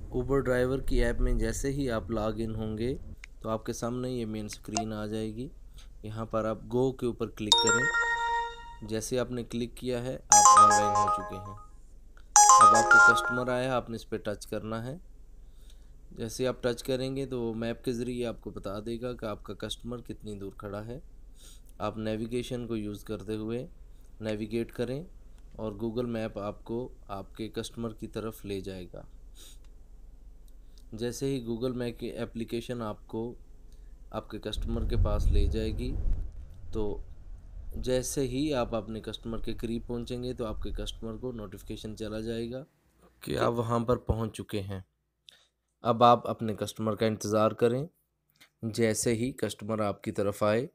उबर driver की app में जैसे ही आप लॉग इन होंगे तो आपके सामने ये मेन स्क्रीन आ जाएगी। यहाँ पर आप गो के ऊपर क्लिक करें। जैसे आपने क्लिक किया है आप ऑनलाइन हो चुके हैं। अब आपको कस्टमर आया, आपने इस पर टच करना है। जैसे आप टच करेंगे तो मैप के ज़रिए आपको बता देगा कि आपका कस्टमर कितनी दूर खड़ा है। आप नेविगेशन को यूज़ करते हुए नेविगेट करें और गूगल मैप आपको आपके कस्टमर की तरफ ले जाएगा। जैसे ही गूगल मैप की एप्लीकेशन आपको आपके कस्टमर के पास ले जाएगी, तो जैसे ही आप अपने कस्टमर के करीब पहुंचेंगे तो आपके कस्टमर को नोटिफिकेशन चला जाएगा कि आप वहां पर पहुंच चुके हैं। अब आप अपने कस्टमर का इंतज़ार करें। जैसे ही कस्टमर आपकी तरफ आए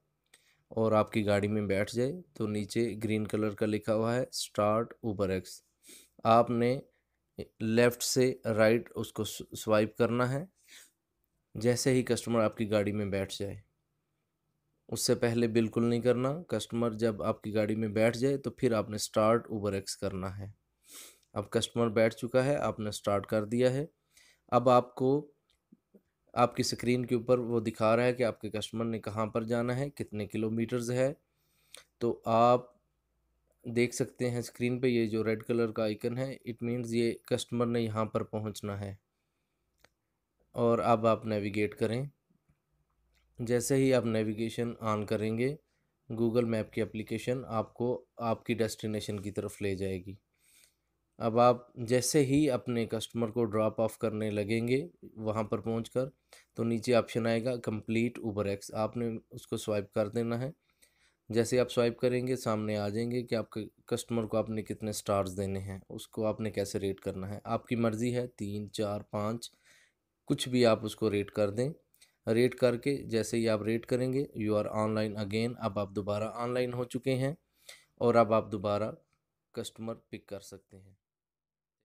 और आपकी गाड़ी में बैठ जाए तो नीचे ग्रीन कलर का लिखा हुआ है स्टार्ट उबर एक्स। आपने लेफ़्ट से राइट उसको स्वाइप करना है जैसे ही कस्टमर आपकी गाड़ी में बैठ जाए। उससे पहले बिल्कुल नहीं करना। कस्टमर जब आपकी गाड़ी में बैठ जाए तो फिर आपने स्टार्ट उबर एक्स करना है। अब कस्टमर बैठ चुका है, आपने स्टार्ट कर दिया है। अब आपको आपकी स्क्रीन के ऊपर वो दिखा रहा है कि आपके कस्टमर ने कहाँ पर जाना है, कितने किलोमीटर्स है। तो आप देख सकते हैं स्क्रीन पे ये जो रेड कलर का आइकन है, इट मीन्स ये कस्टमर ने यहाँ पर पहुँचना है। और अब आप नेविगेट करें। जैसे ही आप नेविगेशन ऑन करेंगे गूगल मैप की एप्लीकेशन आपको आपकी डेस्टिनेशन की तरफ ले जाएगी। अब आप जैसे ही अपने कस्टमर को ड्रॉप ऑफ करने लगेंगे वहाँ पर पहुँचकर, तो नीचे ऑप्शन आएगा कंप्लीट उबर एक्स, आपने उसको स्वाइप कर देना है। जैसे आप स्वाइप करेंगे सामने आ जाएंगे कि आपके कस्टमर को आपने कितने स्टार्स देने हैं, उसको आपने कैसे रेट करना है। आपकी मर्ज़ी है 3, 4, 5, कुछ भी आप उसको रेट कर दें। रेट करके जैसे ही आप रेट करेंगे यू आर ऑनलाइन अगेन, अब आप दोबारा ऑनलाइन हो चुके हैं और अब आप दोबारा कस्टमर पिक कर सकते हैं।